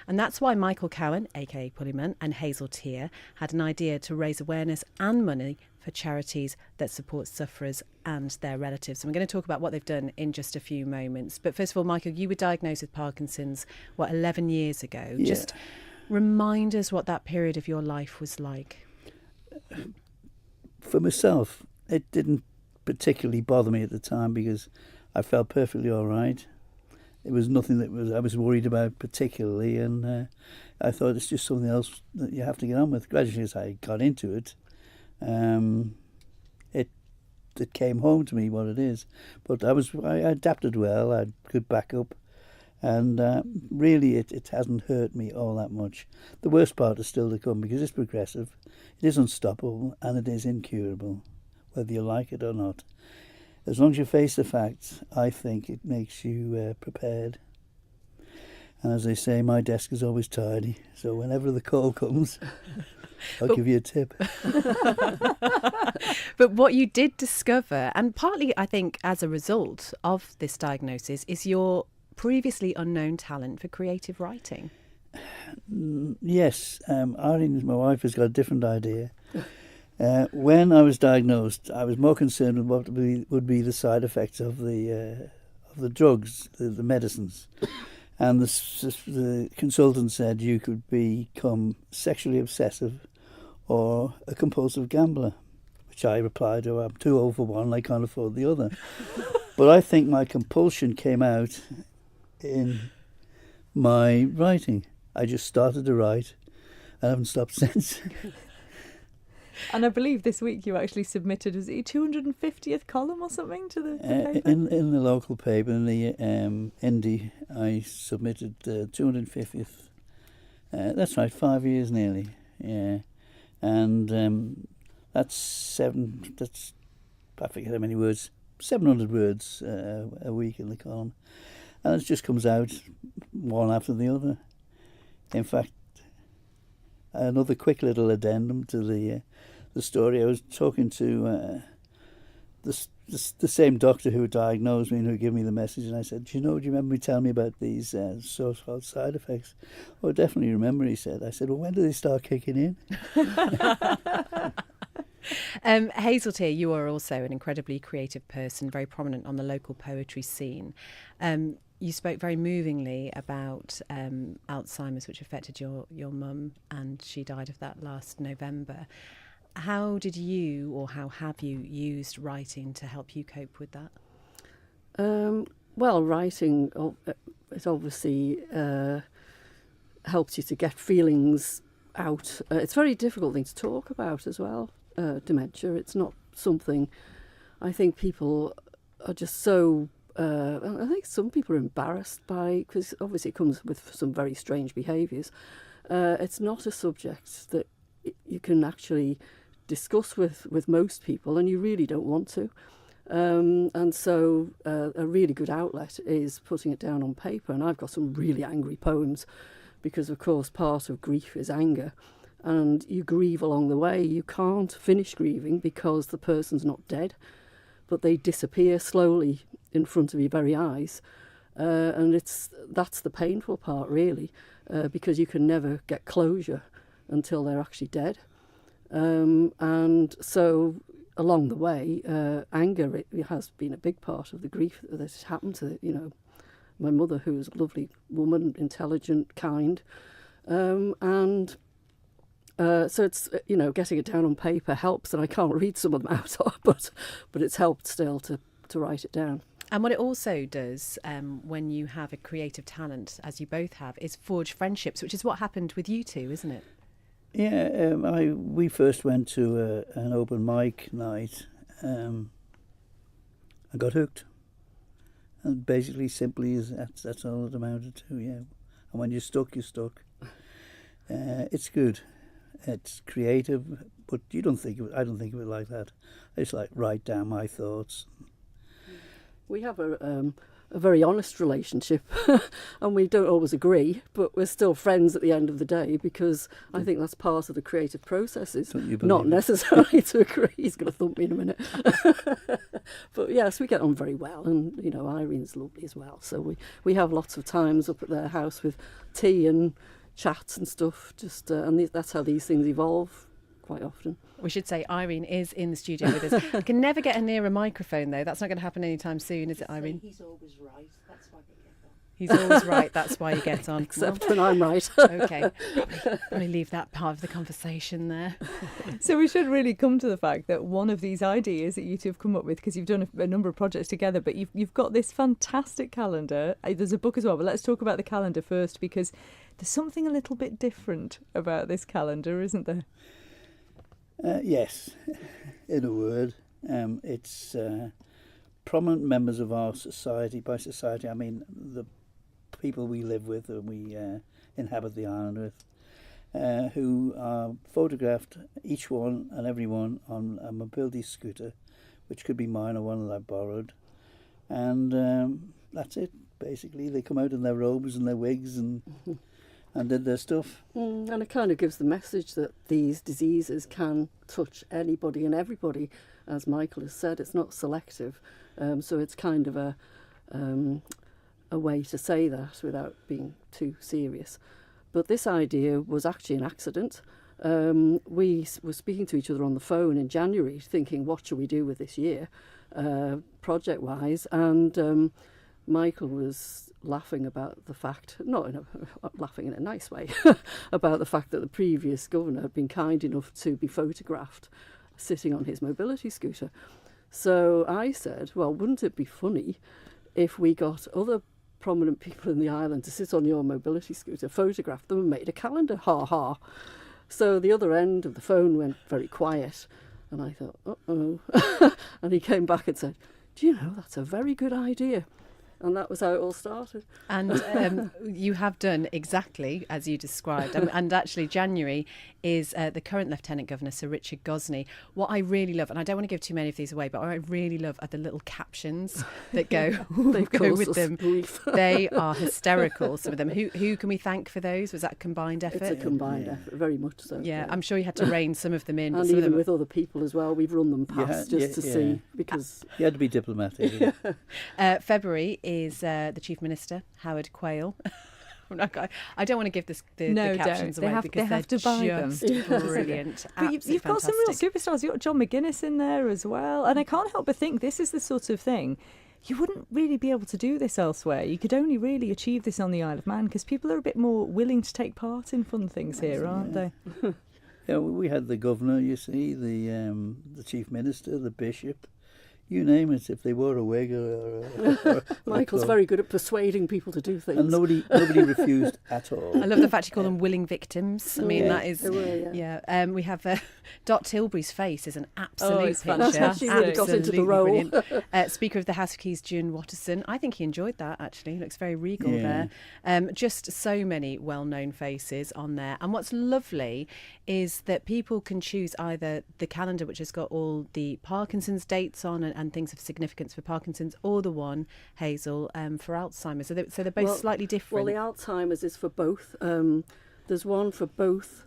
And that's why Michael Cowin, aka Pullyman, and Hazel Teare had an idea to raise awareness and money for charities that support sufferers and their relatives. And we're going to talk about what they've done in just a few moments. But first of all, Michael, you were diagnosed with Parkinson's, 11 years ago? Yeah. Just remind us what that period of your life was like. For myself, it didn't particularly bother me at the time because I felt perfectly all right. It was nothing that I was worried about particularly, and I thought it's just something else that you have to get on with. Gradually, as I got into it, it came home to me what it is. But I adapted well. I had good backup, and really, it hasn't hurt me all that much. The worst part is still to come because it's progressive, it is unstoppable, and it is incurable, whether you like it or not. As long as you face the facts, I think it makes you prepared. And as they say, my desk is always tidy, so whenever the call comes, I'll give you a tip. But what you did discover, and partly I think as a result of this diagnosis, is your previously unknown talent for creative writing. Yes, Irene, my wife, has got a different idea. When I was diagnosed, I was more concerned with what would be the side effects of the drugs, the medicines. And the consultant said you could become sexually obsessive or a compulsive gambler, which I replied, oh, I'm too old for one, I can't afford the other. But I think my compulsion came out in my writing. I just started to write and haven't stopped since. And I believe this week you actually submitted, was it your 250th column or something to the paper? In the local paper, in the Indie, I submitted 250th. That's right, 5 years nearly. Yeah, and that's I forget how many words, 700 words a week in the column, and it just comes out one after the other. In fact, another quick little addendum to the story. I was talking to the same doctor who diagnosed me and who gave me the message, and I said, do you remember me telling me about these so-called side effects? Oh, definitely remember, he said. I said, well, when do they start kicking in? Hazel Teare, you are also an incredibly creative person, very prominent on the local poetry scene. You spoke very movingly about Alzheimer's, which affected your mum, and she died of that last November. How did you, or how have you used writing to help you cope with that? Well, writing, it obviously helps you to get feelings out. It's a very difficult thing to talk about as well, dementia. It's not something I think people are just so... I think some people are embarrassed by, because obviously it comes with some very strange behaviours. It's not a subject that you can actually discuss with most people, and you really don't want to. And so a really good outlet is putting it down on paper. And I've got some really angry poems because, of course, part of grief is anger. And you grieve along the way. You can't finish grieving because the person's not dead, but they disappear slowly in front of your very eyes. And that's the painful part, really, because you can never get closure until they're actually dead. And so along the way, anger it has been a big part of the grief that has happened to, my mother, who was a lovely woman, intelligent, kind. So it's, getting it down on paper helps, and I can't read some of them out, but it's helped still to write it down. And what it also does when you have a creative talent, as you both have, is forge friendships, which is what happened with you two, isn't it? Yeah, we first went to an open mic night. I got hooked, and basically, simply, that's all it amounted to. Yeah, and when you're stuck, you're stuck. It's good, it's creative, but I don't think of it like that. I just write down my thoughts. We have a very honest relationship, and we don't always agree, but we're still friends at the end of the day, because I think that's part of the creative process, is not necessarily to agree. He's going to thump me in a minute. But yes, we get on very well, and Irene's lovely as well. So we have lots of times up at their house with tea and chats and stuff. Just and that's how these things evolve quite often. We should say Irene is in the studio with us. I can never get her near a microphone, though. That's not going to happen anytime soon, is it, Irene? He's always right. That's why they get on. He's always right. That's why you get on. Except when I'm right. Okay. Probably leave that part of the conversation there. So we should really come to the fact that one of these ideas that you two have come up with, because you've done a number of projects together, but you've got this fantastic calendar. There's a book as well, but let's talk about the calendar first, because there's something a little bit different about this calendar, isn't there? Yes, in a word. It's prominent members of our society. By society, I mean the people we live with and we inhabit the island with, who are photographed, each one and every one, on a mobility scooter, which could be mine or one that I borrowed. And that's it, basically. They come out in their robes and their wigs and did their stuff. And it kind of gives the message that these diseases can touch anybody and everybody. As Michael has said, it's not selective. So it's kind of a way to say that without being too serious. But this idea was actually an accident. We were speaking to each other on the phone in January, thinking, what should we do with this year, project-wise? And Michael was laughing about the fact, laughing in a nice way, about the fact that the previous governor had been kind enough to be photographed sitting on his mobility scooter. So I said, well, wouldn't it be funny if we got other prominent people in the island to sit on your mobility scooter, photograph them and made a calendar, ha ha. So the other end of the phone went very quiet, and I thought, uh-oh. And he came back and said, do you know, that's a very good idea. And that was how it all started. And you have done exactly as you described. And actually, January is the current Lieutenant Governor, Sir Richard Gosney. What I really love, and I don't want to give too many of these away, but what I really love are the little captions that go with them. They are hysterical, some of them. Who can we thank for those? Was that a combined effort? It's a combined effort, very much so. Yeah, I'm sure you had to rein some of them in. And even with other people as well, we've run them past to see, because... You had to be diplomatic. February is the Chief Minister, Howard Quayle. I don't want to give the captions away because they have to buy just them. Brilliant. But you've got some real superstars. You've got John McGuinness in there as well. And I can't help but think this is the sort of thing you wouldn't really be able to do this elsewhere. You could only really achieve this on the Isle of Man because people are a bit more willing to take part in fun things here, aren't they? Yeah, we had the governor, you see, the chief minister, the bishop. You name it, if they wore a wig or Michael's very good at persuading people to do things. And nobody refused at all. I love the fact you call them willing victims. I mean, that is... They were, yeah. We have Dot Tilbury's face is an absolute it's picture. fantastic. She really got into the role. Brilliant. Speaker of the House of Keys, June Watterson. I think he enjoyed that, actually. He looks very regal there. Just so many well-known faces on there. And what's lovely is that people can choose either the calendar, which has got all the Parkinson's dates on and things of significance for Parkinson's, or the one, Hazel, for Alzheimer's. So they're both slightly different. Well, the Alzheimer's is for both. There's one for both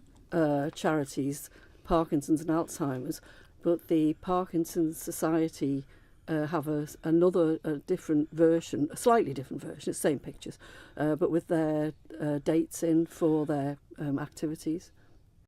charities, Parkinson's and Alzheimer's, but the Parkinson's Society have another different version, a slightly different version, it's the same pictures, but with their dates in for their activities.